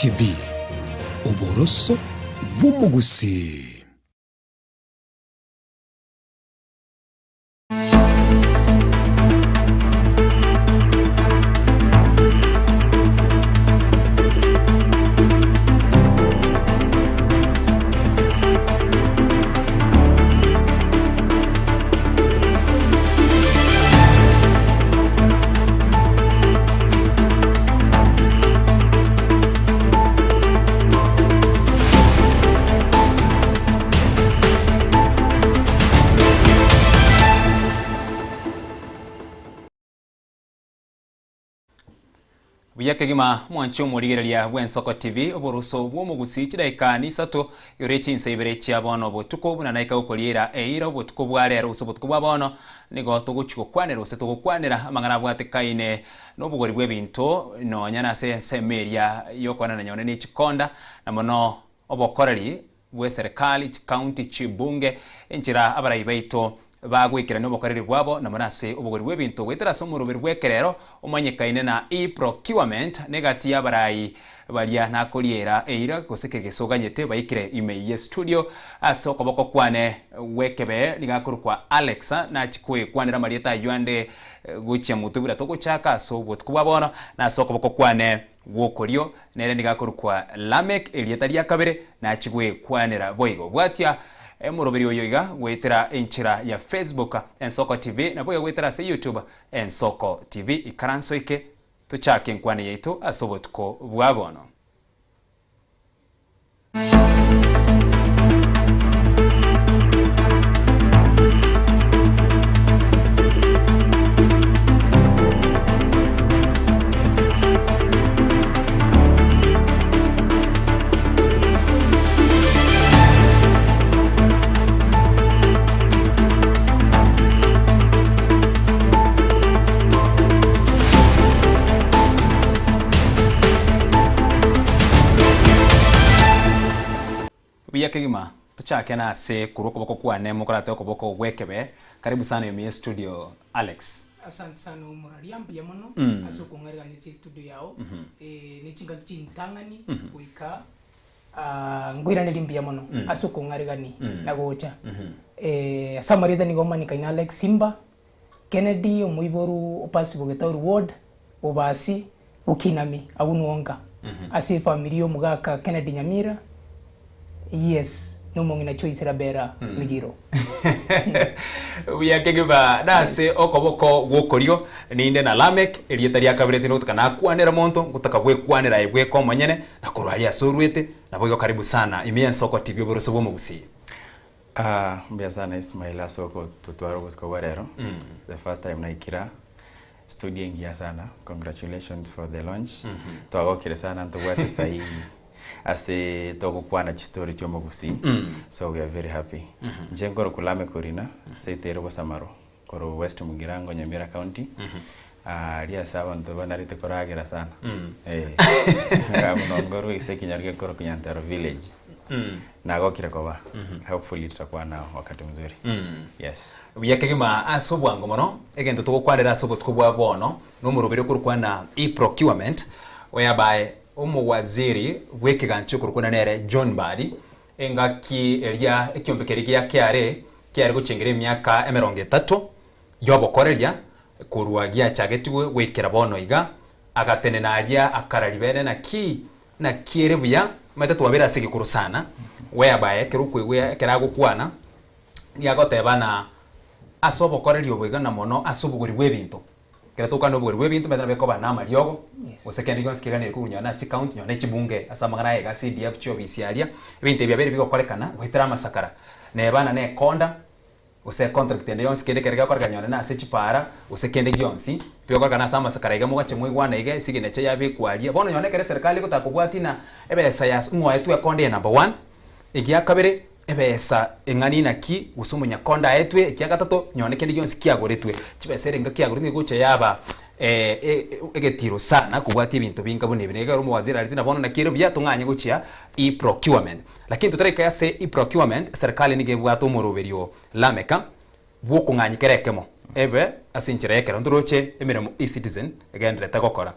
TV uboroso bw'umugusi. Buyakegima mwancho murigereria bw'ensoko TV oboruso bw'omugusi kidaika ni 3 yoreti nsebere kya bono botuko buna naika ukoliera eira botuko bwarero usobotuko bwa bono nigo tuguchikokwanira use tugukwanira amangana bwatekaine n'obugori bw'ebinto nonyana sensemeria yokwana na nyone ni chikonda na mono obokoreri bwe serikali county chibunge enchira abarayi baito bagwikira n'obokoreri bwabo na monase obugori bw'ebinto gwetera somurubiri bwekerero omanyekaine na e-procurement negati y'abarayi baria nakoliera eira gosekegesoganyete bayikire email studio aso koboko kwane wekebe nigakurukwa Alexa na chikwe kwanira marieta yuande guchya mutubira togochaka so botkuba bona na so koboko kwane wokorio nere nigakurukwa Lamek elieta lya kabere na chikwe kwanira boigo bwatia muroberi oyoiga gwetera enchira ya Facebook Ensoko TV na boya gwetera se YouTube Ensoko TV ikaranso ike tuchake nkwane yetu asobotko bwabono. Buyakegima tuchake na se kuruko boko kwane mukorate okoboko gwekebe karibu sana yemi studio Alex. Asante sana umurariambi ya mono asoko ngarira ni studio yao ni chinga chintangani kuika ngwira ni limbi ya mono asoko ngarira ni nagocha samarida ni goma ni kaina Alex Simba Kennedy omuiboru opasi bogetauru ward obasi ukinami abunuonga asi familia mugaka Kennedy Nyamira. Yes, no mongina choice rabera migiro. Buyakegima nase okoboko gwokorio ninde na Lamek elieta lya kabirete no tukana kwanera monto gutaka bwe kwanera ibwe komanyene na kurwari asorwete na boyo karibu sana imia Nsoko TV boroso bwomugusi. Mbia sana Ismail Asoko tutwaro busko warero. The first time naikira studio ngia sana. Congratulations for the launch. Twagokire sana ntugwate sahi ase togo kwana chistory chomogusi. So we are very happy. Njengoro kulame korina seitero basamaro koro West Mugirango Nyamira County. Ria sawa ntobanarite koragera sana. Ngamunongoro isekinyarge koro Kunyantaro village. Nagokire koba. Hopefully tutakuwa na wakati mzuri. Yes. Buyakegima asobwango mono egento tugukwanira asobotko bwa bono no murubire kurukwana e-procurement whereby umuwaziri wekigancho kurukuna nere John Badi engaki elia ekyombekeri gya kyare gucengere myaka 30 yobokoreria kurwagia chagetwe wekera bono iga agatene naria akararibene na kierebuya matatu wabera sigi kurusana whereby kerukwe keragukwana yagotebana asobokoreria obwega na mono asobuguri webinto keratoka no buguri webinto metana beko bana mariogo osekendi gonse kigane kunya na si county nyone chibunge asamagana ega CDF cho bisiaria ebintu byabere bigokorekana gwetera masakara ne bana ne konda ose contract ende yonse kende kerega koreka nyone na se chipara osekende gyonsi byokoreka sama masakara ega mugache mwigwana ega sigine che yabe kwaria bono nyone kere serikali gotakubwatina ebe sayas umwa yetu ekonde number 1 igia kabere ebesa engani naki usumunya konda etwe ikiagatato nyone kende gyonsi kiagoretwe chibesere nga kiagoretwe guche yaba egetiro sana kubwati ibintu binga bune binega rumo wazira alitina bono nakiro byatunganye guchia e-procurement lakini tutareka yase e-procurement serikali nige bwato muruberio Lameka bwokunganye kerekemo ebe asinchira yekera nduroche emiremo e-citizen again leta gokora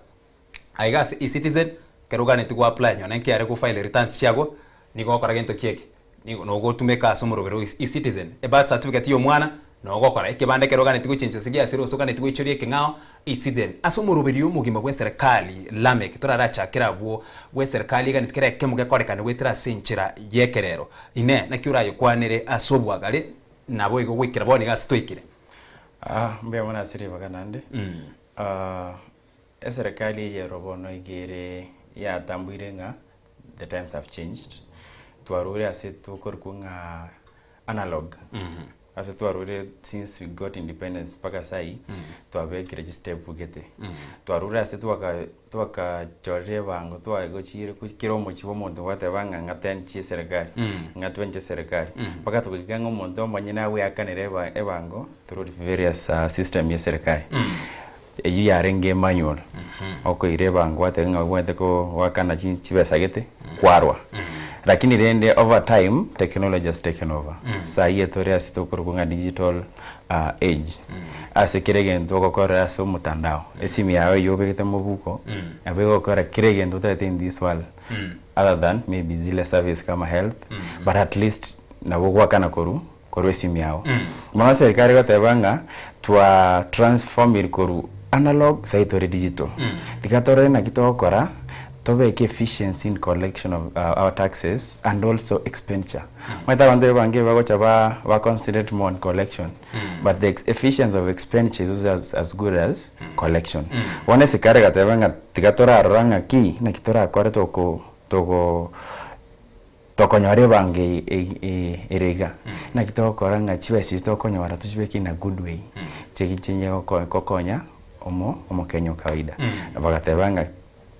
aigase e-citizen kerugane tigwa apply nyone kiare ku file returns chiago nigo kora gento kieke nigo no gotumeka asomorobero e-citizen e birth certificate yo mwana no gokora ikibande kerugane tigu chinse sigia siro sokane tigu ichorie kingao e-citizen asomorobero mugima gwe serikali lamek turaracha kirabwo gwe serikali gani tikere kemuge korekane wetira sinchira yekerero ine na kiura yokwanire asobwagare nabo igo gwikira boni gasitoikire mbe mwana siri baganande serikali ya robono igere ya tambuire nga the times have changed tuarure ase tukorkunga analog ase tuarure since we got independence paka sai tuabe register bugete tuarure ase tuaka chore bango tuago chire kiromo chibo mondo wate banga ngaten chi serikali ngatwenje serikali paka tukigango mondo manyina we akanire ebango through various system ya serikali eyu yarenge manual oko ireba ngwate ngwate ko wakana chibesa gete kwarwa lakini rende over time technology has taken over sa yetore asitokorunga digital age asekirege ntoko kora so mutandao esimi yawe yobekete mubuko abego kora kirege ndotate in this world other than maybe zile service kama health but at least nabogwa kana koru esimi yao mwana serikali gotebanga twa transform ilikoru analog saitore digital tikatore na kitokora tobe efficiency in collection of our taxes and also expenditure mata wande bange bagocha ba concentrate more on collection but the efficiency of expenditure is as good as collection one sikare gatebanga tikatora aranga ki na kitora akore toko nyore bange erega na kitokora nga chiwe sitoko nyora tuchibeki na good way chekichenye kokonya omo Kenya kawaida bagatebanga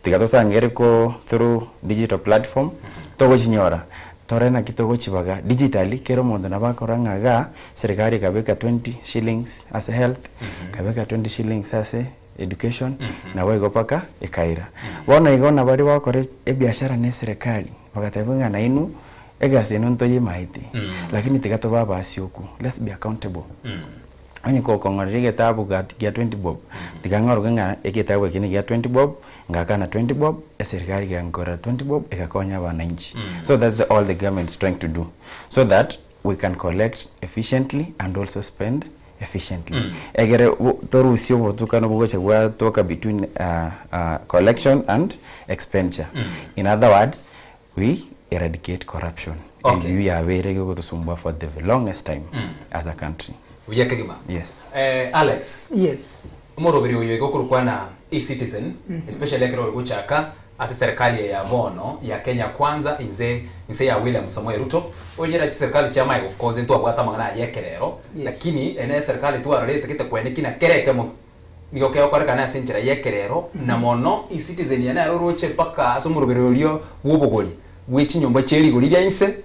tikatosa ngereko through digital platform togo chinyora torena kitogo chibaga digitally kero mondo nabakoranga ga serikali kabeka 20 shillings as health kabeka 20 shillings as education na wego paka ekaira bona igona bari bakore ebiashara ne serikali bagatebanga na inu egase nonto yimaiti lakini tikato baba asioku let's be accountable anye ko kongorige tabu ga 20 bob tikangoro nga ekitabu kini ga 20 bob ngakana 20 bob serikali ga ngora 20 bob ekakonya wananchi so that's all the government is trying to do so that we can collect efficiently and also spend efficiently egere torusio botukano bugoche gwa toka between collection and expenditure in other words we eradicate corruption and we are very good to sumba for the longest time as a country. Uyakegima. Yes. Alex. Yes. Umorobiri uyo igokuru na e-citizen, especially ekero guchaka ase serikali ya bono ya Kenya kwanza inze ya William Samoei Ruto. Onyera serikali chama of course ntu abwata magana yekerero, lakini ene serikali tu ararete kite kwenekina kereke mo nigokeo koreka na sinchira yekerero na mono e-citizen yana roche paka asumurubiri ulio wubugoli. Wichi nyomba cheri gulibya inse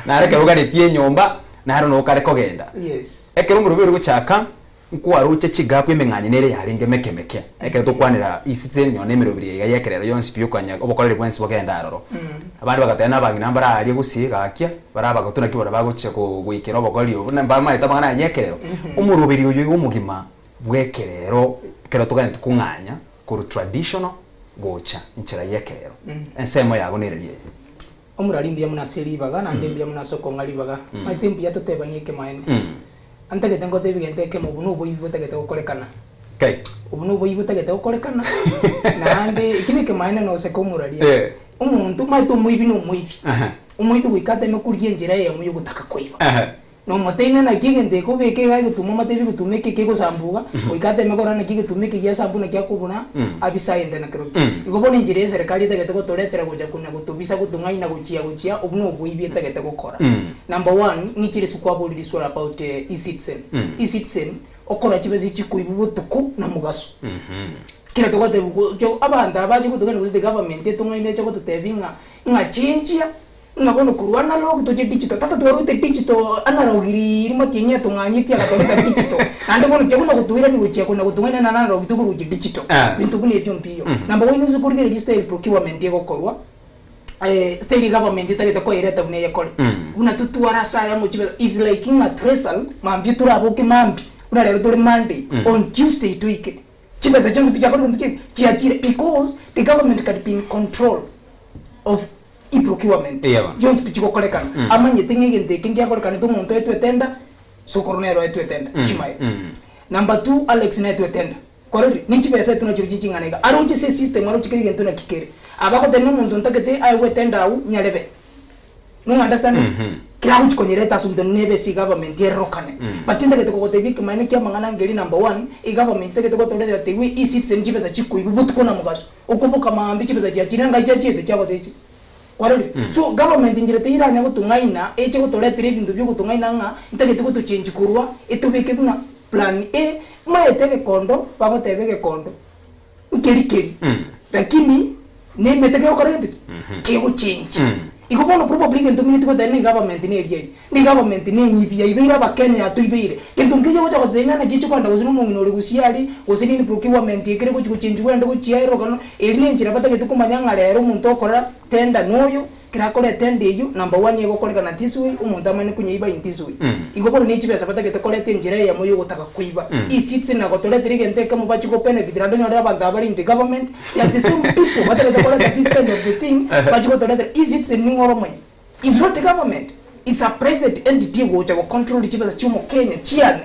na areke ugaretie nyomba na haro no kare kogenda. Yes. Ekero umurubiri guchaka nkuwa ruche chigapu emenganye nere yaringe mekemeke ekero tukwanira e-citizen nyone emirobiri ya yekerero yonsi pyo kwanya obokorere bwensi bogenda aroro abandi bagatena bagina mbara ari gusiga akia baraba gotuna kibora baguche gwikira obokori obo namba maita bangana yekerero umurubiri uyu umugima bwekerero kero tugane tukunganya kuru traditional gocha nchira yekerero ensemo yago nererie omurarimbia munaseri baga na ndembia munasoko ngari baga maitembi yatotebanie kemaene antake tengo tebigente ke mubuno boyibutagete gukorekana kai ubuno boyibutagete gukorekana nande ikini kemaene no se komuraria umuntu maitu muibi no muibi umuibi wikate no kuriye njira ye muyo gutaka koiba no moteina na kigende ko beke ga gutuma matebi gutumeke ke go sambuga wikate megora na kigitumeke ya sambuna kya kubuna abisa ende na kero igobone njire serikali tegete gotoretera goja kuna gutubisa gutungai na guchia ubuno boibi tegete gukora number 1 nichire sukwabuliri sura about e-citizen e-citizen okora chibezi chikuibu butuku na mugaso kira togote jo abanda abaje gutugana guzi government etungai necho gututebinga ngachinjia ngabono kuru analog to digital tata tuwarute digital analog iri matinya tunganyitia gatoleta digital ande bono cyakunda kutuira ni guchia kuna gutungana na analog tukuru digital bintu kune byo mpiyo number 1 nuzu kuri register procurement yego korwa state government itari ko ireta bune yakore una tutuara saya mu chibe is like a tresal mambi turaboke mambi una rero tore Monday on Tuesday tweek chipesa chonse picha kwa nduke chiachire because the government can be in control of e-procurement Jones pichiko kolekana amanye tingi ngende kingia kolekana to muntu etu etenda sokoronero etu etenda shimaye number 2 Alex na etu etenda korori nichi pesa etu na chiri chinganega arochi se system arochi kiri gento na kikere abako tena muntu ntakete aiwe tenda au nyarebe no understand kira uchi konyereta asumto nebe si government yerokane batinda kete ko tebi kamaine kya mangana ngeli number 1 i government kete ko tolera tewi i citizen chipesa chiko ibubutu kona mugaso ukubuka maambi chipesa cha chiranga cha chete chako techi kwarori so government njirete iranya gutungaina eche gutoretire bintu byo gutungaina nga ntakete ko change kurwa etubike buna plan A maetege kondo babo tebege kondo nkeli lakini ne metege okorete ke go change iko bono probably ngento minute ko tene government ne eri ni government ne nyibia ibira bakenya atuibire kintu ngije go chako tena na gicho kwanda gusino mungino uri gusiari gusini ni procurement ikire go change wende go chiairo kano eri ne njira batage tukumanya ngarero muntu okora tenda noyo kira kore tende iyo number 1 yego koleka na tisui umuntu amane kunyiba intisui iko bono ni chipesa batage tekole njira ya moyo gutaka kuiba i citizen na gotole dirige nteka mu bachiko benefit rado nyora abanga bari in the government ya the same people batage tekole this kind of the thing bachiko tole is citizen ni ngoro mwe is not the government, it's a private entity which will control the chipesa chumo Kenya chiane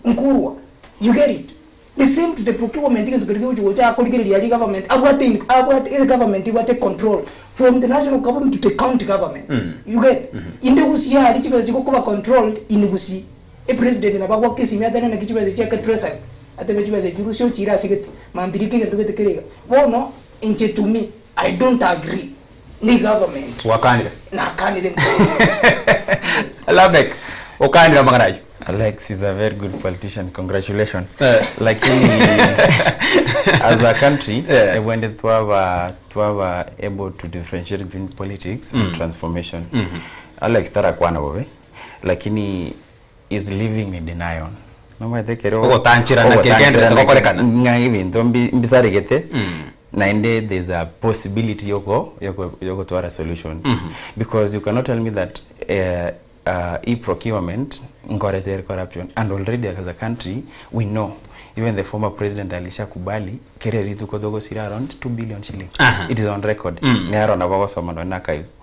nkurwa you get it the same to the procurement thing to get which are calling the government about the government what control from the national government to the county government you get in the gusia the chipesa chiko kuba controlled in gusi a president na bagwa kesi mya dana na chipesa chaka treasury ate chipesa jurusio chira sigete mambirike ngento gete kerega bono inche to me I don't agree ni government wakanira na kanire Labek wakanira magarayo Alex is a very good politician, congratulations. Lakini as a country I wanted to have able to differentiate between politics and transformation. Alex tarakwana bobe lakini is living in denial. Mama tekero otanchira na kigende tokorekana ngivi ndombi mbisare gete na inde there's a possibility yoko to a solution because you cannot tell me that e-procurement incorrect corruption and already as a country we know even the former president Alisha Kubali kereri tuko dogo sira around 2 billion shillings it is on record nero na bago soma no archives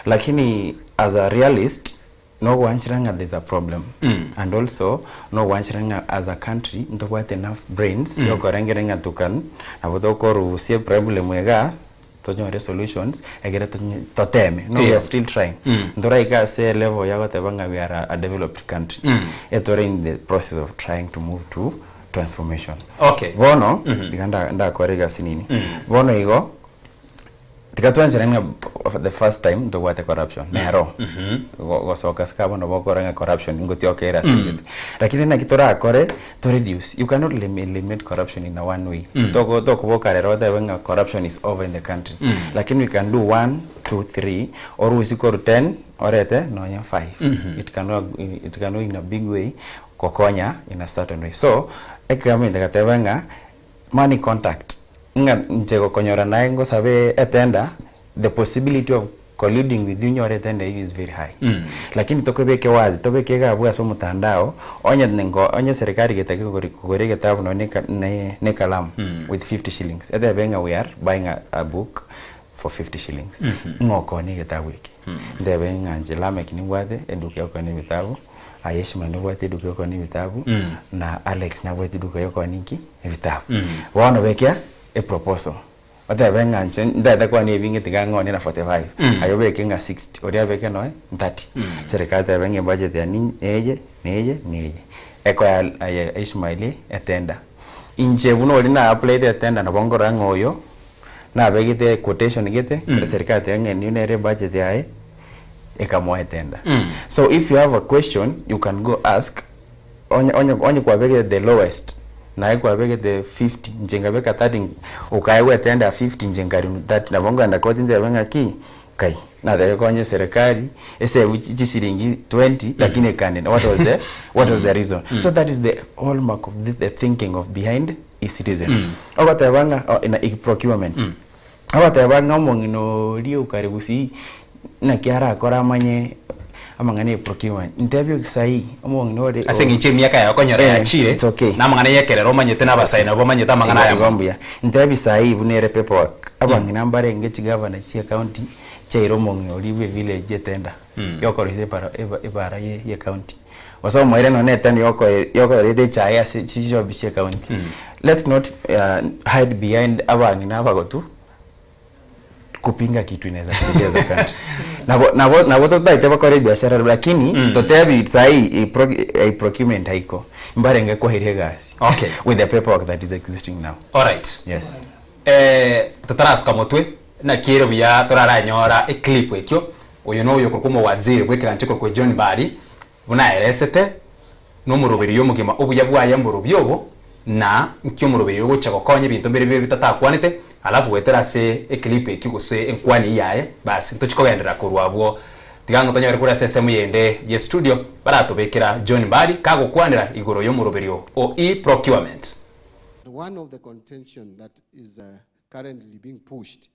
lakini as a realist no wanchiranga there's a problem and also no wanchiranga as a country ntoko at enough brains yoko rengerenga tukan na bodoko rusie problem wega tonyo solutions egere toteme no we are still trying ndora ika say level yago tebanga we are a developed country etore in the process of trying to move to transformation bono diganda nda korega sinini bono igo tikatwanjiranga the first time to what corruption nero go soka skabo no bokoranga corruption ngoti okera lakini na kitora akore to reduce you cannot limit corruption in a one way to bokarero that corruption is over in the country lakini we can do 1 2 3 or we score 10 orete no nya 5 it can in a big way kokonya in a certain way so ekame ndakatebanga money contact nga nchego konyora nae ngo sabe etenda the possibility of colluding with you nyore etenda is very high lakini tokobeke wazi tobeke gabwa so mutandao onye serikali getake kugore getabu no ne kalamu with 50 shillings ethe benga we are buying a book for 50 shillings ngoko ni getabu iki ndebe nganje mekini wade enduke yako ni vitabu Ayeshima ndo wate duke yako ni vitabu na Alex na wate duke yako ni vitabu wana bekea a proposal wata benga nche ndada kwa ni bingi tigango ni na 45 ayobe kenga 60 oria beke no 30 serikali ta benga budget ya neje eko ya Ismaili etenda inje buno ori na apply the tender na bongo rango yo na begite quotation gete serikali ta ni nere budget ya ekamwa etenda so if you have a question you can go ask onye kwa bege the lowest na kwa bege the 50 njenga beka 30 ukaiwe tenda 50 njengari 30 na bonga na koti nje benga ki kai na the konye serikali ese uchi siringi 20 lakini kane what was the reason so that is the hallmark of the thinking of behind e-citizen abatabanga in a procurement abatabanga mongino rio karibusi na kiara akora manye amangane procurement interview sahi among no de asengiche miaka ya konyora ya chire na mangane yekerero manyete na basaina bo manyeta mangana ya gombia interview sahi bunere paperwork abangina mbare ngechi governor chi county chairo mongi olive village etenda yokorise para ibara ye county waso moire no netani yoko rede chaya chijo bishe county let's not hide behind abangina bagotu kupinga kitu inaweza kusaidia za country na wote tutaiteba kwa biashara lakini totebi sai a procurement haiko mbare ngeko hirie gas okay with the paperwork that is existing now. All right, yes. Tutaraska motwe na kiro bya turaranyora e clip ekyo uyu no uyu kuko waziri gweka nchiko kwa John Mbadi buna eresete no murubiri yo mugima ubuya bwaya murubyobo na nkyo murubiri yo gucha gokonye bintu mbere bitatakwanite alafu wetera se e clip ekyo gose enkwani yaye basi ntochikogendera kurwabwo tigango tonyore kuri SSM yende ye studio baratubekera John Mbadi kago kwanira igoro yo murubiri o e-procurement. One of the contention that is currently being pushed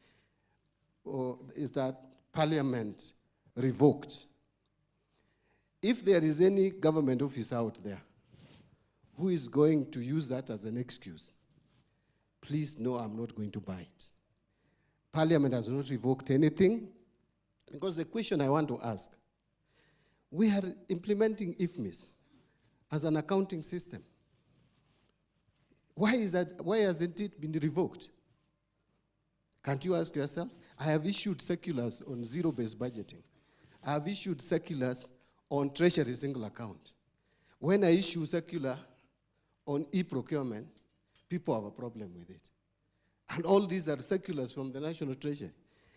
is that Parliament revoked. If there is any government office out there who is going to use that as an excuse, please know I'm not going to buy it. Parliament has not revoked anything, because the question I want to ask, we are implementing IFMIS as an accounting system. Why is that? Why hasn't it been revoked? Can't you ask yourself? I have issued circulars on zero-based budgeting. I have issued circulars on treasury single account. When I issue circular on e-procurement, people have a problem with it. And all these are circulars from the National Treasury.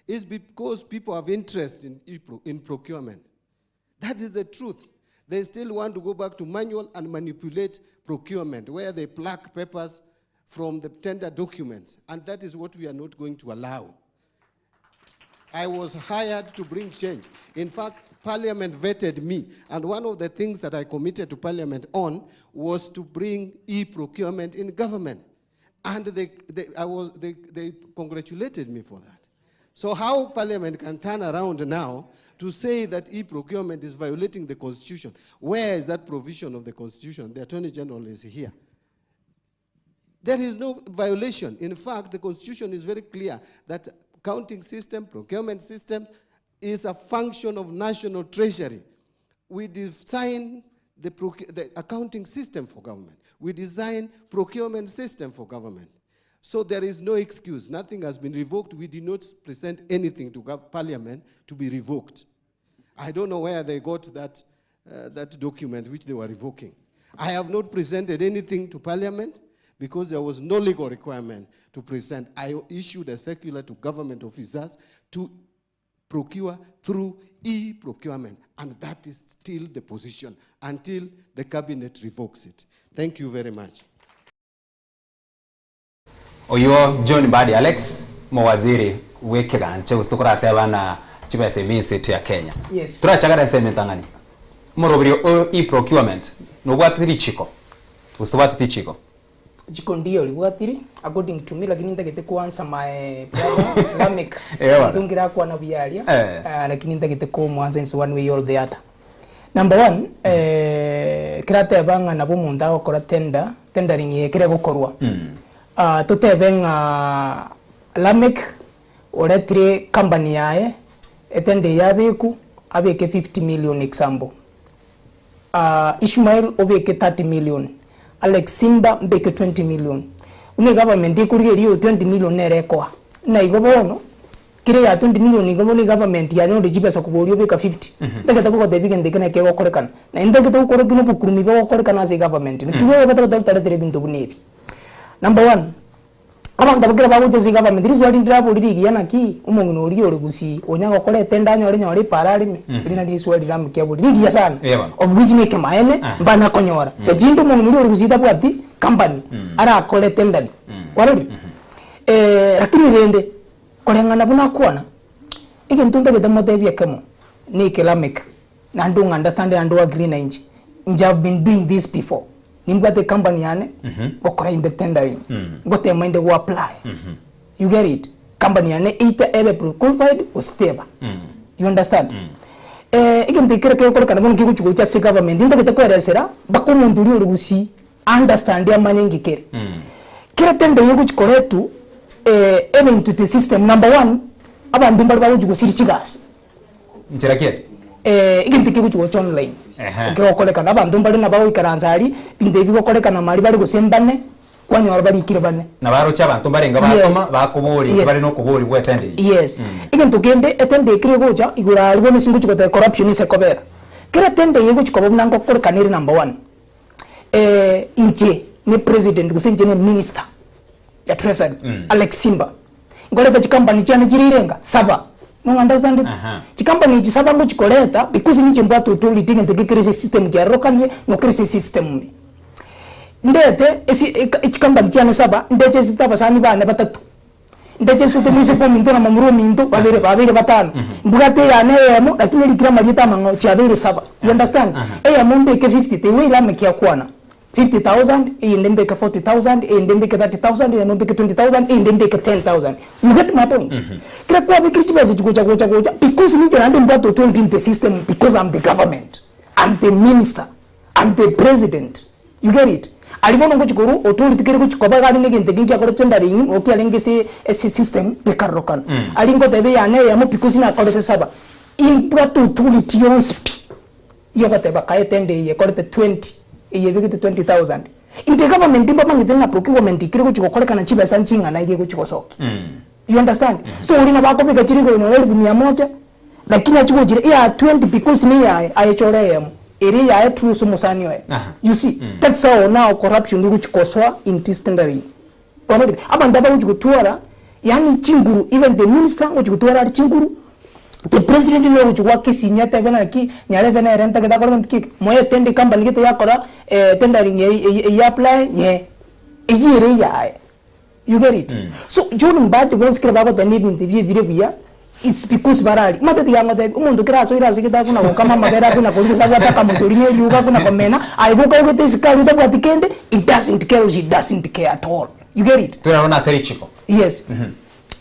It's because people have interest in procurement. That is the truth. They still want to go back to manual and manipulate procurement, where they pluck papers from the tender documents, and that is what we are not going to allow. I was hired to bring change. In fact, Parliament vetted me, and one of the things that I committed to Parliament on was to bring e-procurement in government. And they congratulated me for that. So how Parliament can turn around now to say that e-procurement is violating the Constitution? Where is that provision of the Constitution? The Attorney General is here. There is no violation. In fact, the Constitution is very clear that accounting system, procurement system is a function of national treasury. We design the accounting system for government. We design procurement system for government. So there is no excuse. Nothing has been revoked. We did not present anything to Parliament to be revoked. I don't know where they got that document which they were revoking. I have not presented anything to Parliament because there was no legal requirement to present. I issued a circular to government officers to procure through e-procurement, and that is still the position until the cabinet revokes it. Thank you very much. Oyo John Mbadi Alex mawaziri wekera nche ustukura tebana chiba service ya Kenya. Yes. Turachagara sementangani. Morobiro e-procurement no gwatiri chiko. Ustubati chiko. Chiko ndio libwatiri according to me, lakini ndagete kuansa my brother Lamek ndungira kwa na bialia lakini ndagete ko mwanza in one way or the other. Number one, kirate banga nabo munda okora tendering yekere gukorwa. Tutebenga Lamek oretire company yae etende yabeku abeke 50 million example. Ishmael obeke 30 million. Alex Simba mbeke 20 million. Une government ikuri rio 20 million nerekwa. Na igobono kire ya 20 million igobono government ya nyo dijibesa kubolio beka 50. Ndageta ko debige ndekene ke gokorekana. Na ndageta ko korekino bukurumi be gokorekana as government. Ntigo beta ko tere bintu bunebi. Number 1. Aba ndabakira bago jozi government rizo ali ndrabo lirigi yana ki umongino uri ore gusi onyango kole tenda nyore nyore paralime lina rizo ali ram kyabo lirigi sana of which make maene mbana konyora se jindo mongino uri gusi tabu ati company ara kole tenda kwaruri lakini rende kole ngana buna kuona ige ntunde gete motebia kemo ni Lamek na ndo understand and agree na inji have been doing this before. Nimba the company yane okora in the tendering gote mind go apply you get it company yane ita ebe qualified or stable you understand igente kire ke kolekana bono kiguchugo cha se government inde gete kweresera bako mundu uri urugusi understand ya manengi kire kire tende yego chikoretu event to system number 1 abandu mbali bawo jugo firichigas njira ke igente kiguchugo cha online ke kolekana abandu mbali na bawo ikaranzari inde bigo kolekana mali bali gusembane kwanyora bali ikire bane na baro cha bantu barenga batoma bakuburi bali no kuburi bwetende yes igento gende etende kire goja igura alibone singu chikote corruption ise kobera kire tende yego chikobo nango kolekanire number 1 inje ni president gusenje ni minister ya treasury Alex Simba ngoleta chikambani chane chirirenga saba no understand it chikambani chisaba ngo chikoleta because ni chembwa to litinga ndekire system ya rokanje no crisis system ndete chikambani chane saba ndete sitaba sani bane batatu ndete sute mwise kwa minto na mamuru minto babere batano mbugate ya nemo lakini likira majita mango chabere saba you understand munde ke 50 te we la mekia kwana 50,000, indembe ke 40,000, indembe ke 30,000, indembe ke 20,000, indembe ke 10,000. You get my point? Kira kwa bikiri chibazi gocha because ni jana ndemba to turn into the system because I'm the government. I'm the minister. I'm the president. You get it? Alibono ngo chikuru authority kire ko chikoba gari ne gente kinki akore tenda ring oki alenge se system de karokan. Alingo tebe ya ne ya mo because na akore saba. Impra to authority on sp. Yoga teba kae tende ye akore 20. Iye bigite 20,000 inte government imba mangite na procurement ikire ko koleka na chiba sanchinga na ige ko chikosoki you understand so ulina bako bika chiriko ino 1100 lakini achiko jire ya 20 because ni ya ayechorem eri ya true sumusani we you see that's how now corruption ndi kuchikoswa in this tendering kono aba ndaba kuchikutuara yani chinguru even the minister kuchikutuara ari chinguru the president no uchukua kesi nyata bena ki nyale bena renta ke dakoro ntiki moye tende company kete yakora tendering ye apply nye iyire ya you get it so John Mbadi wants kira bako tani binti bire bia it's because barali matati yanga de umuntu kira so irazi kita kuna kama mabera kuna kuliko sababu ataka musuri ne yuga kuna komena aibuka ukete sikali utabu atikende it doesn't care at all you get it tunaona seri chiko yes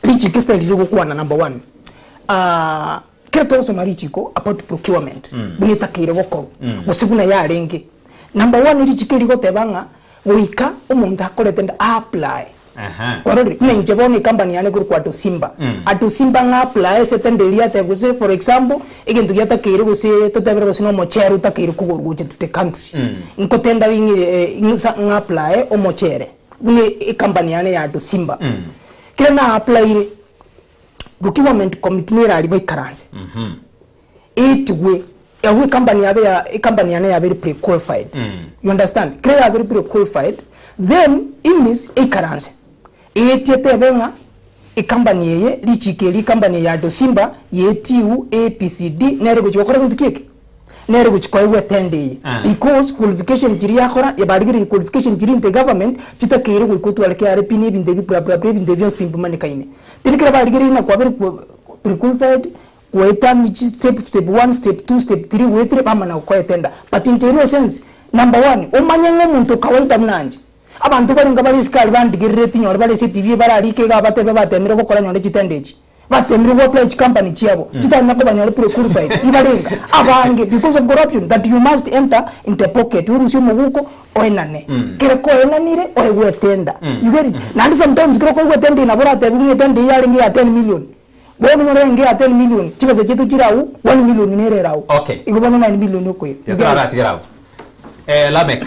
lichi style lilo kuwa na number 1 kira toso marichiko about procurement bunita kire goko gusibuna ya renge number 1 lichike ligo tebanga wika umuntu akorete nda apply kwarori ne njeboni company yane kuri kwa Simba Simba nga apply setendelia teguse for example igintu yata kire guse totebera gusino mocheru takire kugurguche tute country nko tendering nga apply o mochere bune company yane ya Simba kire na apply procurement committee ni rali baikaranze etwe ewe company ya very pre qualified you understand create very pre qualified then imis ikaranze etiete benga company ye lichikeli company ya Simba yetiu APCD nere kuchokora kuntukike nere kuchikoiwe tende because qualification jiri yakora yabadigiri qualification jiri in the government chitakere kuikutu aleke RP ni binde bra binde bios pimpumane kaine tinikira badigiri na kwa very pre-qualified kueta ni step 1 step 2 step 3 wetre bama na kwa tenda but in the sense number 1 umanyengo muntu kawaida mnanje abantu bari ngabali skali bandigirire tinyo bari CTV barari ke gabatebe batemire ko koranya ndeci tendeji batemire ko play company chiabo chitanya ko banyale pre-qualified ibarenga abange because of corruption that you must enter in the pocket urusi muguko oenane kire ko enanire oegwe tenda you get it and sometimes kire ko egwe tenda na bora tebunye tenda yalingi ya 10 million boni ngore ngi ya 10 million chibaze chitu chirau 1 million nererau okay igobana 9 million okoyo yatara tigirau Lamek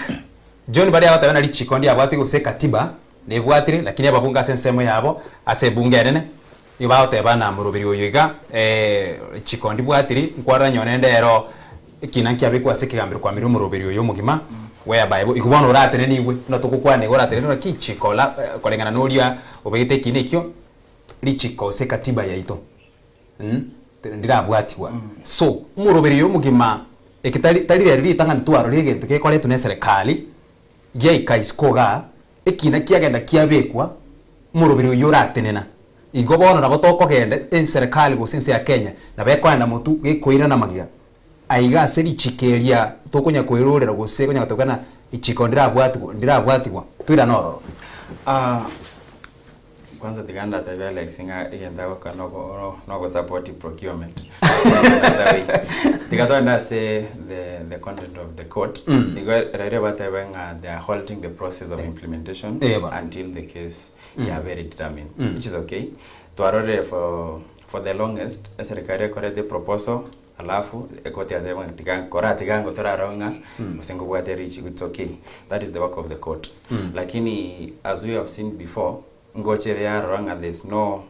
John Mbadi abata bana lichikondi abati guse katiba ne bwatire lakini ababunga sensemo yabo ase bunge nene ibaote bana murubiri uyiga chikondi bwatiri nkwara nyonende ero kinanki abikwa sekigambira kwa miru murubiri uyo mugima where bible ikubona uratene niwe no tukukwane uratene no kichikola kolengana nolia obegite kinikyo lichiko se katiba yaito ndira bwatiwa so murubiri uyo mugima ekitali talire ritanga ntwaro rigente ke koletu ne serikali gye ikaiskoga ekina kiagenda kiabekwa murubiri uyo uratenena igobona nabo tokogende en serikali gusinse ya Kenya na bekwanda mutu gikuira na magiga aiga seri chikeria tokonya kwirurira guse konya gatokana ichiko ndira bwatigwa twira nororo kwanza tiganda tabia like singa igenda ko no support procurement. Tiganda say the content of the court. Because they are halting the process of implementation until the case very determined, which is okay. Tuarore for the longest, serikali kore the proposal alafu ekoti ya dema tigango toraronga musengo bwate reach, it's okay. That is the work of the court. Lakini as we have seen before, ngochere ya ronga, there's no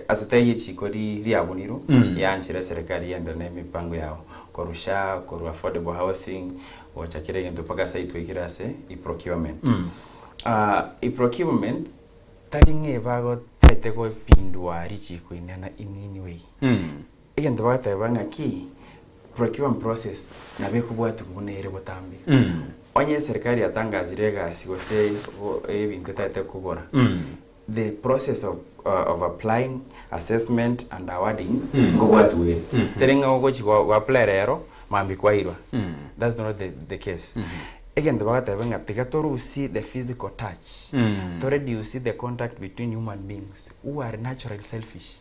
asitaye chikori liabuniro ya nchire serikali yendo na mipango yao korusha koru affordable housing wachakire ngendo paka saitu ikirase procurement. Procurement taringe bago tete ko pindwa richi ko inana inini way. Again the water banga ki procurement process na be kubwatu kubunere botambi. Onye serikali yatangazirega sigose ebintu tete kubora. The process of applying, assessment and awarding go what way. Terenga go chi apply rero mambi kwa irwa. That's not the case. Again the water banga tigatoru see the physical touch. To reduce the contact between human beings who are naturally selfish.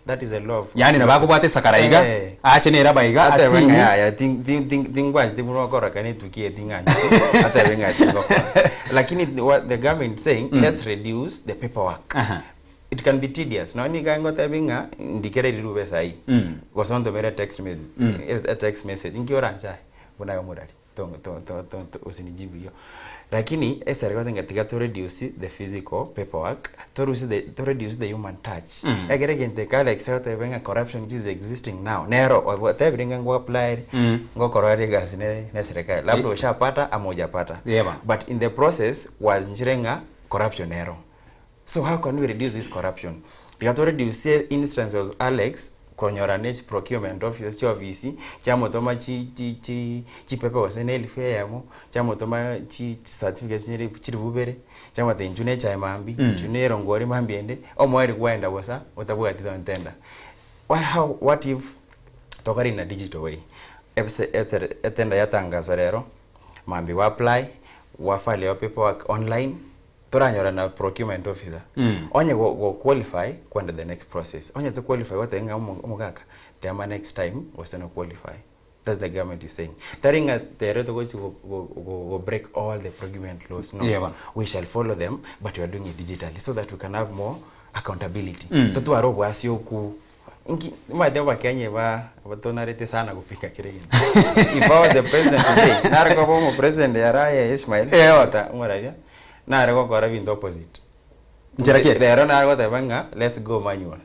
That is a law of yani na bako bate sakaraiga ache ne rabaiga ati ya think wise dimuno kora kane tukie dinganya ata wenga chingo. Lakini what the government saying, let's reduce the paperwork. It can be tedious. No ni gango tabinga ndikere rirube sai gosondo mere text message ingiora ncha bona murali to usinijibu hiyo. Lakini serikali ngatika to reduce the physical paperwork, to reduce the human touch. Again kala exerta venga corruption which is existing now. Nero whatever ngo apply ngo korari gas ne serikali. Labda ushapata ama hujapata. But in the process was njirenga corruption nero. So how can we reduce this corruption? We have to reduce instances of Alex konyoranage procurement office COVC chamo toma chi pepe waseneli fair yamo chamo toma chi certificate nyeri chiribubere chamo te njune cha mambi njune rongori mambi ende omwari kwenda wasa utabuga tito ntenda. What if tokari na digital way etenda yatangazo rero mambi wa apply wa file your paperwork online toranyora na procurement officer onye go qualify kwenda the next process onye to qualify what enga umugaka tema next time was to qualify. That's the government is saying taringa tereto go break all the procurement laws. No, we shall follow them, but we are doing it digitally so that we can have more accountability. Toto arobo asio ku inki madeva Kenya ba batonarete sana kupika kirege. If I was the president today narko bomo president ya Raya Ismail ota umaraja na rego kora vindo opposite. Njerake rero na rego tabanga let's go manual.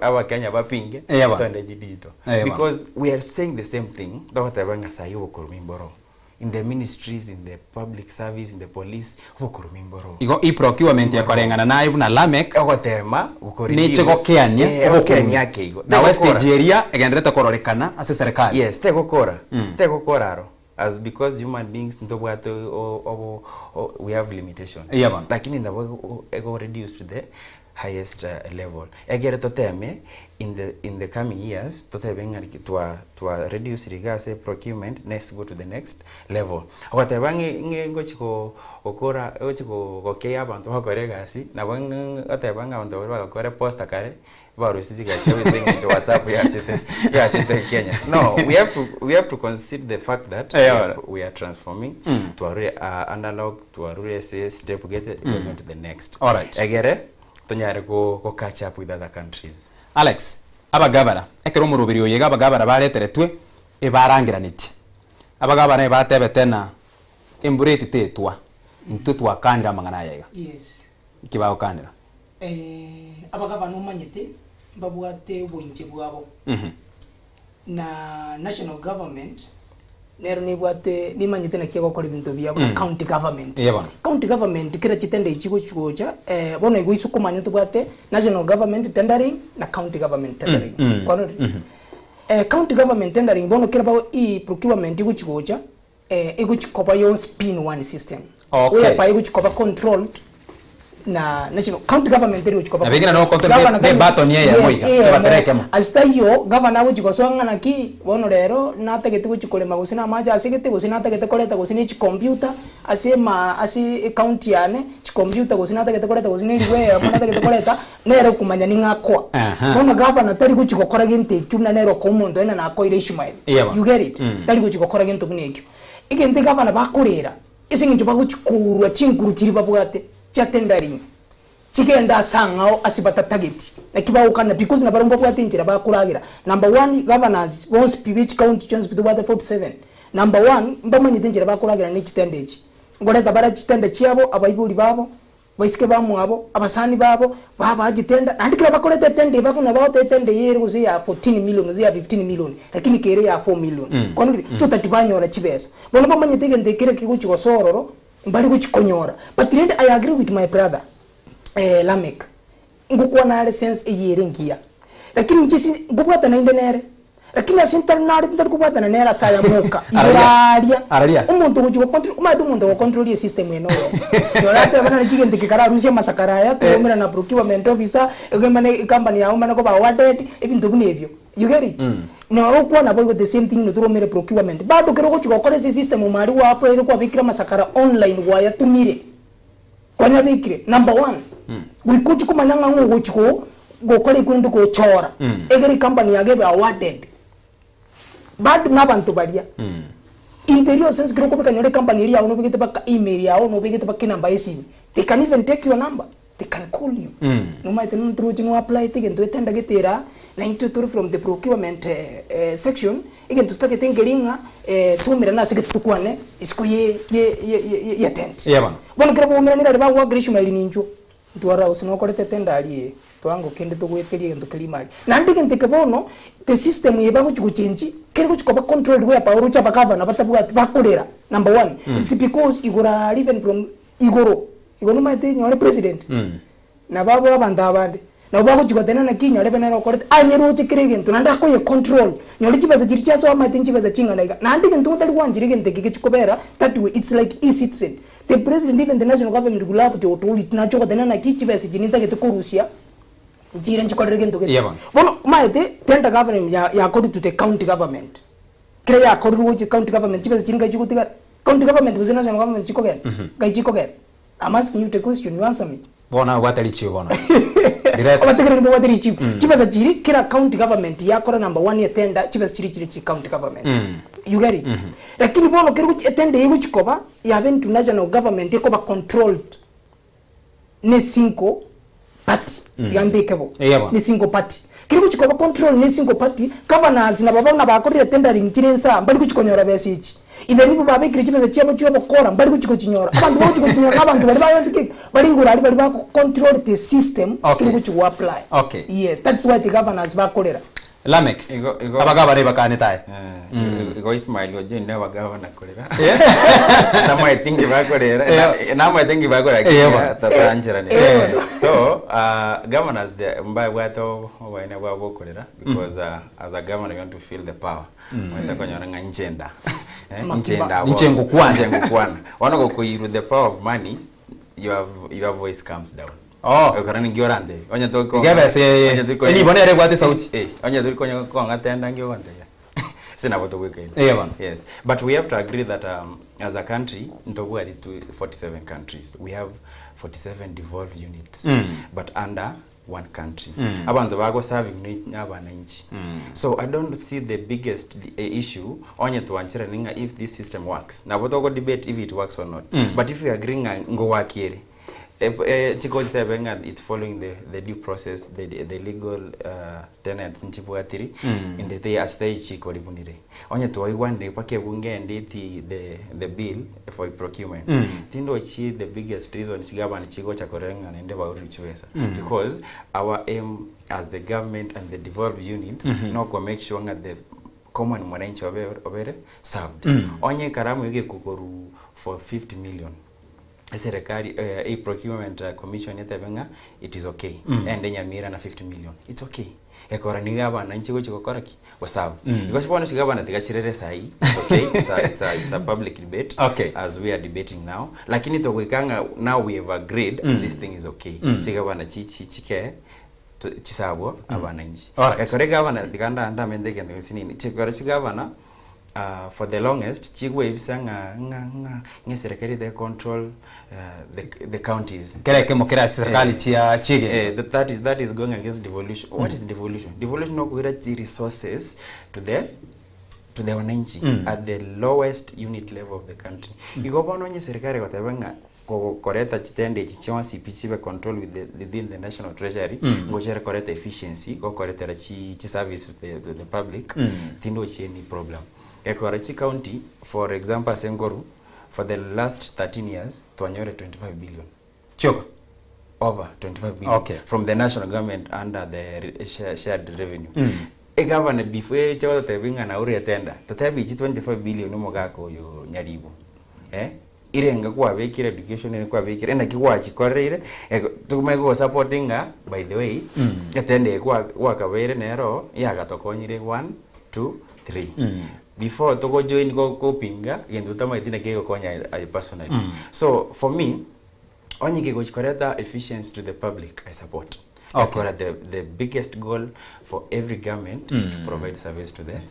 Our Kenya bapinge twende digital. Because we are saying the same thing. Dr. Tabanga sayo kurumimboro. In the ministries, in the public service, in the police, kurumimboro. Igo procurement ya korengana na ibu na lamek ogotema ukorindi. Ni chego keanye ogokenya yake igo. Na West Nigeria egendreta kororekana ase serikali. Yes, tego koraro. As because human beings we have limitations. Lakini ndabo ego reduced to the highest level. Egere toteme in the coming years totebenga to reduce rigase procurement, next go to the next level. Otabange ngo chiko okora ochiko gokea abantu bakoregasi na banga otabanga abantu bakore posta kare barusizi gachewe zingi to WhatsApp ya chete Kenya. No, we have to consider the fact that we are transforming to a analog to a step to get to the next. All right. Egere tonyare go catch up with other countries. Alex, abagabara ekero murubiri oyega abagabara bareteretwe ebarangiraniti abagabara batebe tena embureti tetwa intutwa kanira mangana yega. Yes. Kibao kanira abagabara no manyete babwate bwinje bwabo na national government nero ni bwate ni manyete na kiego kora bintu byabo county government. County government kira chitende ichigo chugocha bono igo isukumanya tubwate national government tendering na county government tendering. Kono county government tendering bono kira bawo procurement igo chugocha igo chikoba yo spin one system. Okay. Pa igo chikoba controlled na national county government eri uchikopa na vingine no control the button ya moiga batereke mo astayo governor uchikoswanga na ki bono rero nategete guchikolema gusina maja asigete gusina nategete koleta gusina chi computer asema asi county yane chi computer gusina nategete koleta gusina riwe mona nategete koleta nero kumanya ni ngakwa bono governor tari guchikokora ginte cyumna nero ko umuntu ena nakoire Ishmael you get it tari guchikokora gintu kunekyo igente governor bakurira isingintu baguchikurwa chinkuru chiri babwate chatendari chikenda sangao asibata target nakibawukana because nabarumba bwatinjira bakuragira number 1 governors once PH county chance bitu bwa 47 number 1 mbamanye tinjira bakuragira ni chitendeji ngoreta bara chitende chiabo abayibuli babo baisike bamwabo abasani babo baba agitenda andikira bakorete tende bakuna baote tende yeri kuzi ya 14 million ya 15 million lakini kere ya 4 million kono so tatibanyora chibesa bono bamanye tigende kire kiguchi gosororo mbali kuchikonyora but I agree with my brother Lamek ngukwa na sense eyere ngia lakini nchisi ngubwata na indenere lakini asinta nari ndakubwata na nera saya muka iraria umuntu kuchiko control umadu umuntu ko control ye system eno yorate bana nikigende kikara rusia masakara ya kumira na procurement officer egemane company ya umana ko ba awarded ebintu bunebyo you get it no ko na boy the same thing no turomere procurement bado kero kuchiko kore system umari wapo ero kwa bikira masakara online waya tumire kwanya bikire number 1 wikuchi kumanyanga ngo chiko gokore kundu ko chora egeri company yage be awarded bad nabantu baria interior sense kiro ko kanyore company iri awo no bigete baka email yawo no bigete baka number yesimu they can even take your number they can call you no matter no through no apply ticket to tenda getera na into from the procurement section igen to take tengelinga tumira na sigete tukwane isiko ye tent yaba bona kira bo mira ni ba wa grishmail ninjo duara usino korete tenda ali twango kende to gweterie ndo kalimali na ndike ntike bono the system yeba kuchinji kere kuchikoba control we pa urucha bakava na batabuga bakurera number 1 it's because igora even from igoro maite nyore president na babo abanda abande na babo chikotena na kinya lebe na korete anyeru chikirege ndo nda ko ye control nyore chibaza chiricha so maite chibaza chinga na ndike ndo tali wanjirige ntike kichikobera that way it's like e-citizen the president even the national government will have to authority na chokotena na kichibesa jinita kete korusia njira nchikorege ndo kete bono maite tenda government ya according to the county government kire ya according to county government chibesa chinga chikutika county government with national government chikogen chikogen I'm asking you the question you answer me bona watali chi bona obategere ni watali chi chibesa chiri kira county government ya kora number 1 ya tenda chibesa chiri county government you get it lakini bono kiri tenda yego chikoba ya bentu national government ikoba controlled ne 5 party yambekebo ni single party kiri kuchikoba control ni single party governors na babona bakorire tendering chirensa mbali kuchikonyora besichi even if babe kiri chimeze chiabo chiabo kora mbali kuchikochinyora abantu kuchikochinyora abantu bali bayondike bali ngura bali ba control the system kiri kuchiwa apply yes that's why the governors bakorera Lamek abagaba reba kanetaye igo Ismail oje ndaba governor korera na I think bakorera na I think bakora tatanjira ne so governors mbaye bwato waina bwa bokorera because as a governor you want to feel the power wenda konyora nga njenda nchengo kwana wana go kuiru the power of money your voice comes down karani ngiorande onya to ko ni bonere kwate sauti onya to ko ngatenda ngionde sina boto weke yes but we have to agree that as a country ntogo at 47 countries we have 47 devolved units but under one country abantu bago serving n'abana inchi so I don't see the biggest issue onye tuanchira ninga if this system works na boto go debate if it works or not but if we agree ngo wakiere chiko tebenga it's following the due process the legal tenant nchibwatiri in the stage chiko libunire onye to iwande pake bunge nditi the bill for procurement tindo chi the biggest reason chigabana chiko chakorenga nende ba uri chiwesa because our aim as the government and the devolved units no ko make sure that the common mwananchi obere served onye karamu yake kukoru for 50 million serikali a procurement commission yatabenga it is okay and Nyamira na 50 million it's okay ekora ni gavana nchi gochi gokoraki wasabu because one is gavana tigachirere sai okay it's a public debate Okay. as we are debating now lakini to wikanga now we have agreed this thing is okay chigavana chike chisabo abana nchi ekore gavana tiganda anda mende kende sinini chikore chigavana for the longest chigwe ibisanga nga serikali they control the counties kereke mokera serikali chia chige that is going against devolution. What is devolution? Devolution no kuira resources to the wananchi at the lowest unit level of the country. Igobono nye serikali gotabanga koreta chitende chichonsi pichibe control within the national treasury ngochere koreta efficiency go koreta chi service to the public tindo cheni problem. Ekorachi county for example Sengoru for the last 13 years twanyore 25 billion. Choko Over 25 billion from the national government under the shared revenue. A government before chawa tebinga na uri atenda. Tatebi 25 billion no mogako yo nyaribu. Ire nga kwa vekire education ni kwa vekire na kiwa chikorere tukumego supportinga by the way atende kwa wakawere nero ya gatokonyire 1 2 3 before to go join go pinga yendo tama itina kego konya I personally so for me only go correct efficiency to the public I support. The biggest goal for every government is to provide service to the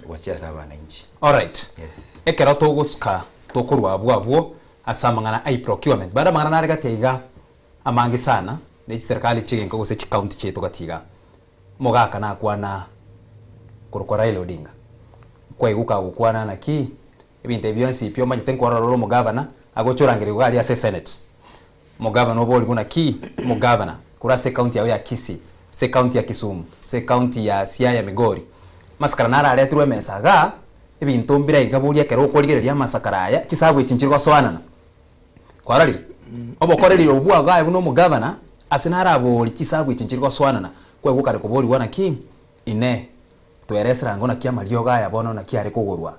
wachia sabananchi. All right. Yes. Ekera to guska to kurwa abwo asamangana ai procurement bada mangana nari gatiga amangi sana ni serikali chige ngo se county cheto gatiga mogaka na kwana kurukora Raila Odinga kwa iguka gukwana na ki ebinte byonsi pyo manyite nkora roro mo governor agochurangire gali ase senate mo governor oboli kuna ki mo governor kura se county ya Kisii se county ya Kisumu se county ya Siaya Migori maskara nara aretirwe mesaga ebintu mbira igaburia kero korigereria masakaraya kisagwe chinchirwa swanana kwararire obokoreri obwa gae buno mo governor asinara aboli kisagwe chinchirwa swanana kwa gukare kuboli wana ki ine tweresera ngona kia mario gaya bono na kia rekogorwa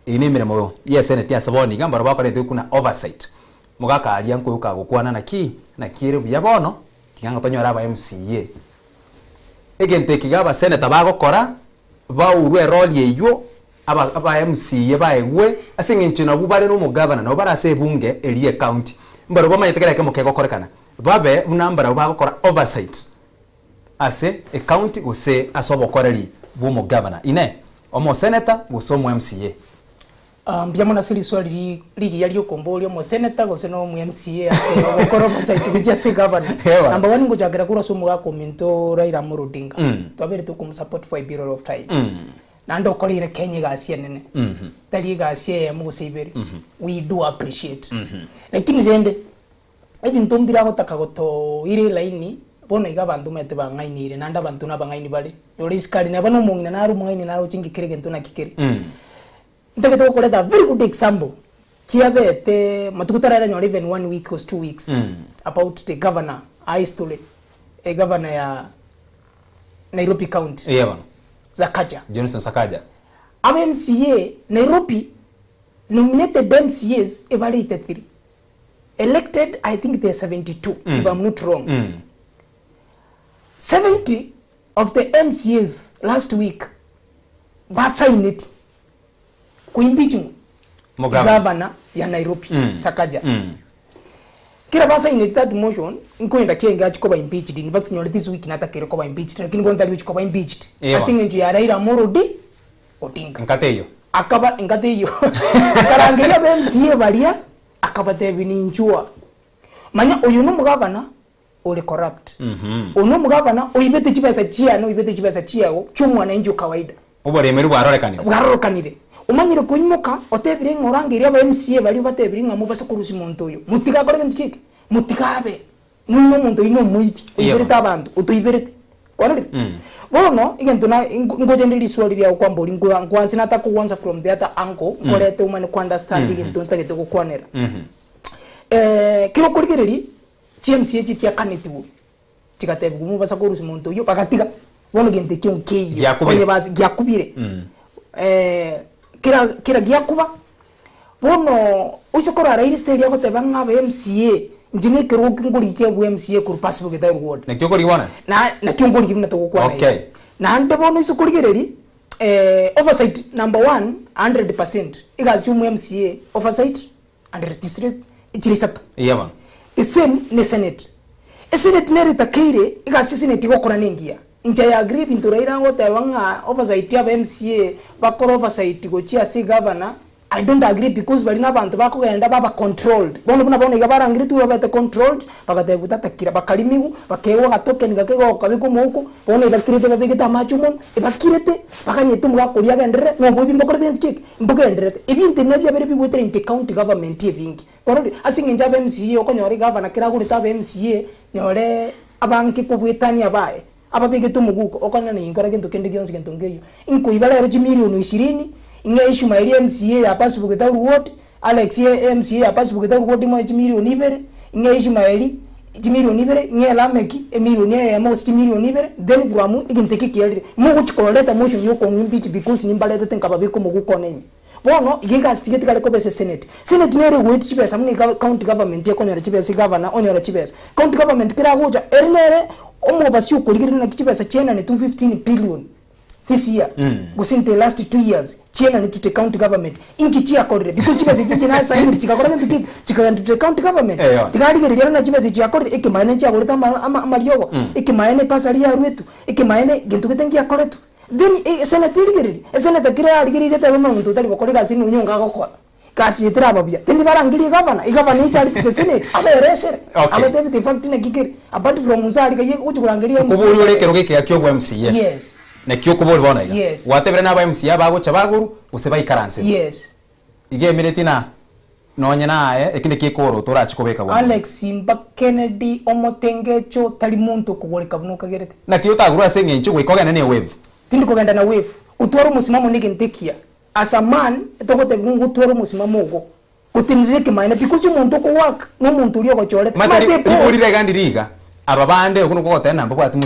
ini miremo yes senate ya saboni gamba bakore kuna oversight mugaka aria nkuyuka gukwana na kire buya bono tiganga tonyora aba MCA egente kigaba senator bagokora baurwe role yeyo aba MCA baegwe asinginchina bubare no mugavana no barase bunge elie county mbaro bamanyetekera ke mukego korekana babe bunambara bagokora oversight ase a county ose asobokoreri bumo governor ine omo senator busomo MCA mbiamo na sili swali ligi yali okomboli omo senator gose no mu MCA ase okoro oversight bija se governor number 1 ngojagira kura somo ga komento Raila Odinga twabere to kum support for a period of time nando kolire Kenya gasia nene tali gasia mu gusibere we do appreciate lakini rende ebintu mbira gotaka goto ire laini bona iga bantu mete bangainire nanda bantu na bangaini bale yori skali na bano mungina naru mungaini naru chingi kirege ntuna kikere ndeke to koleta very good example kiabete matukutarara nyori even 1 week or 2 weeks about the governor aistole a governor ya Nairobi County yeah Sakaja Johnson Sakaja MCA Nairobi nominated MCAs evaluated 3 elected I think they are 72 if I'm not wrong 70 of the MCAs last week signed it kuimpeaching governor ya Nairobi Sakaja kila basa in that motion inkoenda kienga chikoba impeached in fact nyole this week nata kero koba impeached lakini bonta liyo chikoba impeached asingentu ya Raila Odinga nkateyo akaba ngateyo karangiria MCA balia akaba tebininjua manya uyu no mugavana ole corrupt uno mugavana oibete chipesa chia no ibete chipesa chia go chumwa na injo kawaida ubore meru barorekanire umanyire kunyimuka otebire ngorangiria ba MCA bali batebire ngamu basa kurusi muntu yo mutika kore kintu kike mutikabe nuno muntu ino muibi ibirite abantu utoibirite kwarire bono igento na ngojende리 swali lya kwamboli ngwansi nata kuanza from the other angle ngorete umane ku understand igento ntagete gukwanera kiro kurigereri CMCA chitia kanetiwo chikatebu kumubasa kurusi muntu yo bakatiga bono gente kyonkeyo konye basi gyakubire kira gyakuba bono usikora Raila stage yako tebanga ba MCA njine kero kingori ke MCA kur passbook ita reward na kyo kori wana na kingori kimna to kwa okay na ante bono iso kurigereri oversight number 1 100% iga assume MCA oversight and registrate ichirisatu yaba the same ne senate senate ne ritakire iga senate gokora ningia inja ya agree bintu raira ngote wanga oversight ya MCA bakora oversight go chia si governor. I don't agree because bali nabantu bakugenda baba controlled bono buna igabarangire tu baba controlled bagate butatakira bakalimigu bakewa gatoken gakego kabiko muko bono ibakirete babigeta machumo ibakirete bakanyetu mugakuri gendere no bobi mbokorete nkike mbogenderete ibinte nabya bere bigwetere inte county government ebingi korori asinginja MCA okonyori governor kira guri ta MCA nyore abanki kubwitani abaye ababigetu muguko okona ni ngora kintu kende gyonse kintu ngeyo inko ibala ero milioni 20 inge Ishmael MCA ya passbook ita reward Alex MCA ya passbook ita reward mo milioni ibere inge Ishmael milioni ibere inge Lameki milioni ya mo milioni ibere then buramu iginteke kiyalire mo guchikoleta motion yo ko ngimbichi because nimbalete tenkaba biko mu gukonenye bono igiga stigete kale ko bese senate nere wait chibesa muni county government yakonyora chibesa governor onyora chibesa county government kira goja erinere omo basio kuligire na chibesa chena ni 215 billion this year within the last 2 years chena ni to county government inkichia kodre because chibesa china sign chikakora ntu chikaganda to county government tikaligerera na chibesa chiakore ikimaene chia goreta amariogo ikimaene pasali ya rwetu ikimaene gintu gitengia koretu then senate ligereri senate kira ligereri ta bama muntu tali gokora gasi no nyonga gokora kasi yetera babya then barangiri governor ichali to senate aberesere abadebite fact na kikeri apart from musali kaye kuchurangiria kuburi urekero gike akyo MCA yes na kyo kuburi bona iga yes watebere na ba MCA bago chabaguru useba ikaranse yes ige minetina nonye nae ekinde kikoro torachikobeka bwana Alex Simba Kennedy omotengecho tali muntu kugoreka bunuka gerete na kyo taguru asenye nchi gwikogana ne wave tindi kugenda na wave utwaro musimamo nigentekia as a man etogote gungu twaro musimamo ugo kutinireke maina because umuntu ko work no muntu uri ogochorete mate gandi riga ababande okuno kogote na mbabo ati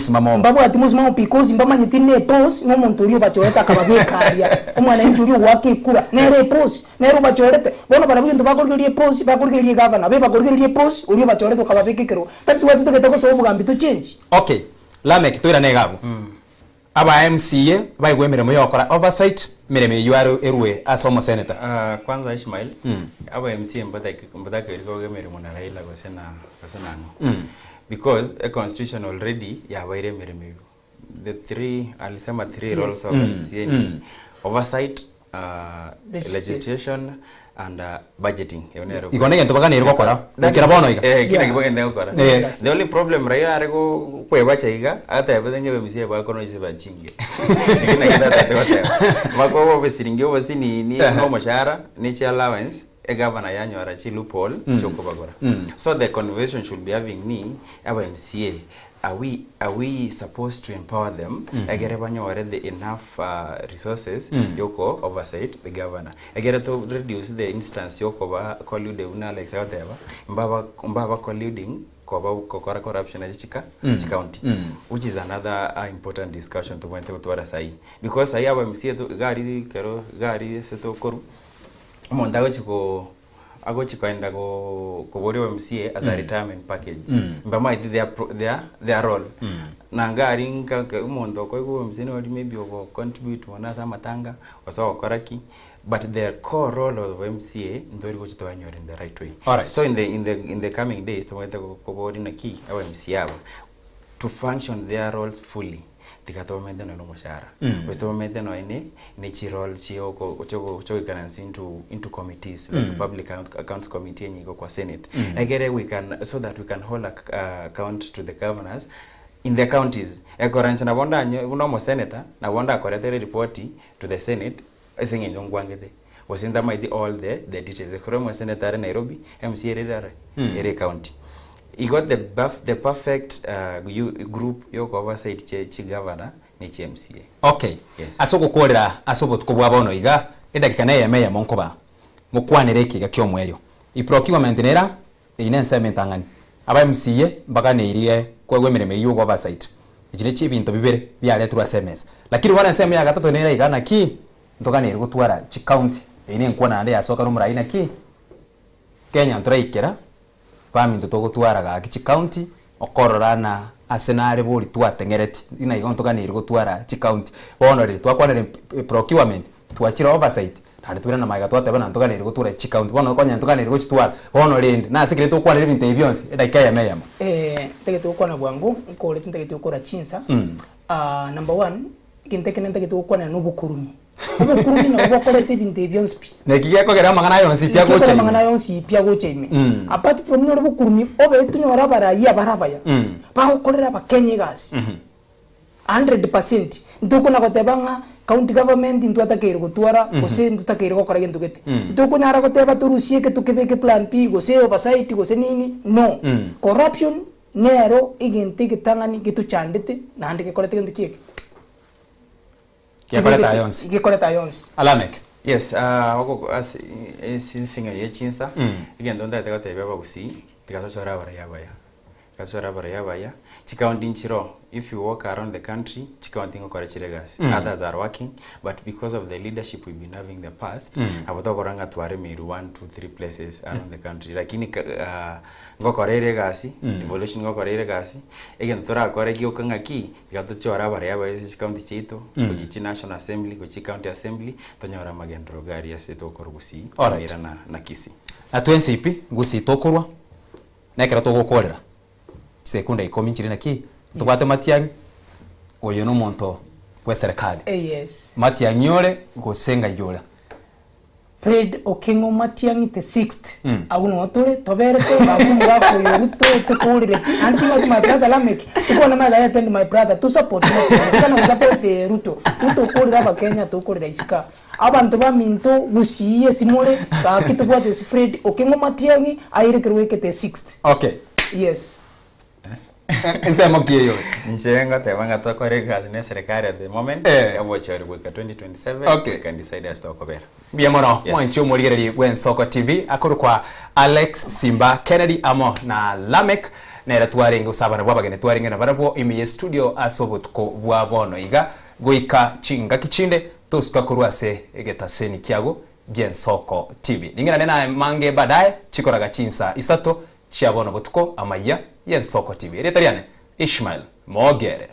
musimamo because mbamanye tine pose no muntu uri obachorete akababekaria omwana injuri wake kura nere pose nero bachorete bono bara bintu bakorgerie pose bakorgerie governor be bakorgerie pose uri obachorete akababekekero that's why tutageta ko so bugambi to change okay Lamek toira negabu aba MCA baigwe miremo yokora oversight miremo yuaro erwe asomo senator kwanza Ishmael aba MCA mbada kiriko miremo na Raila gosena because a constitution already ya baire miremo the three roles of MCA oversight legislation and budgeting igone ngento bagane iriko kora kira bono iga kina gibogende gukora the only problem Raila arego kwebacha iga ata yabenge bemisiye bakono isiba chinge kina kitata tete makobo besiringe obasini ni no moshara ni chi allowance a governor yanyora chi loophole choko bagora so the conversation should be having ni aba MCA are we supposed to empower them agere banyore the enough resources yoko oversight the governor agere to reduce the instance yoko ba collude una Alex whatever mbaba colluding kokora corruption as chika county which is another important discussion to went to wara sai because I have MCA to gari seto koru monda ago chikoenda go bori MCA as a retirement package mbama it their role na ngari nka umondo ko go MCA or maybe go contribute wana sama matanga oso koraki but the core role of MCA ndori go chitwanyore in the right way. Right. So in the coming days to went go bori na key our MCA to function their roles fully tikatomente no moshara wesitomente no ni chirol chioko choko currency into committees like public accounts committee nyiko kwa senate agere we can so that we can hold account to the governors in the counties ekoranje na bonda uno mo senator na bonda akorete report to the senate esengenjo ngwangete wasinda might all the details ekoro senator Nairobi MCA ere county. He got the perfect group yoko oversight chi governor ni chi MCA. Okay. Yes. Asoko kolera asobo tukobwa bono iga edakika na yemeya monkoba mukwanire kiga kyo mweryo. Procurement nera inense mentangani. Aba MCA mbaga neiriye kwegwe mireme yugo oversight. Ijire chi bintu bibere byale tu SMS. Lakini wana sema ya gatatu nera iga na ki ntoka neri gutwara chi county ine nkwana ande asoka rumura ina ki Kenya ntraikera baminto togotwaraga kichi county okorora na asenare bori twatengereti ina igontokanire gotwara chi county bono ri twakwanire procurement twachira oversight nari twira na maiga twateba na ntokanire gotwara chi county bono konya ntokanire gochitwara bono rindi na sikire tokwanire bintu ebionse edaika ya meyama tegete ukona bwangu nkore tegete ukora chinsa number 1 kintekene tegete ukona n'obukurumi obukurumi na obokorete bintu ebionse pi nekigia kogera magana yonsi pia gocha magana yonsi pia gocha ime apart from no obukurumi obetu nyora baraya barabaya bagokorera bakenye gasi 100% ndukuna gotebanga county government ntwatakeire gutwara gose ntutakeire gokora gintu gete ntukunyara goteba turusie ke tukebeke plan P gose oversight gose nini no corruption nero igente gitangani gituchandete nandi gekorete gintu kieke kiakoreta yonsi gekoreta yonsi Lamek. Yes, as singa yechinsa igendo ndate gotebe bagusi tigasochora bara yabaya chikaunti nchiro. If you walk around the country, chikaunti ngokora chiregas. Others are working, but because of the leadership we've been having in the past, abotokoranga tware miru 1, 2, 3 places around the country. Lakini ngokora iregasi, evolution ngokora iregasi. Again, tora akore giokanga ki, gatochora bara yabaya chikaunti chito, kuchichi National Assembly, kuchichi County Assembly, tonyora magendro gari asetokoro gusi, Alright. na kisi. Atwense ipi gusi tokorwa nekera togokorera sekunda 10 nchiri naki tubate Matiang'i oyo no monto wa serikali yes Matiang'i yore gosenga yore Fred Okengo Matiang'i the 6th aguno otore toberete bakumura ko yoruto tukurire and thing my brother Lamek tukona my attend my brother to support kana support Ruto kurira bakenya tukurira isika abantu baminto gusiye simole bakitubwa this Fred Okengo Matiang'i airekerweke the 6th okay yes ensema kiyo Nchenga tebanga tokore kazi ne serikali at the moment abochari weka 2027 okay. We can decide as to okobera biamono mwancho murigereri Wensoko TV akuru kwa Alex Simba Kennedy amo na Lamek nera twaringa usabana bwabagene twaringa na barabo imiye studio asobotko bwabono iga goika chinga kichinde tosuka kurwase egetaseni kiago Wensoko TV ningina nena mange baadaye chikoraga chinsa isato chiabono botko amaya Wensoko TV retariane Ishmael Mogere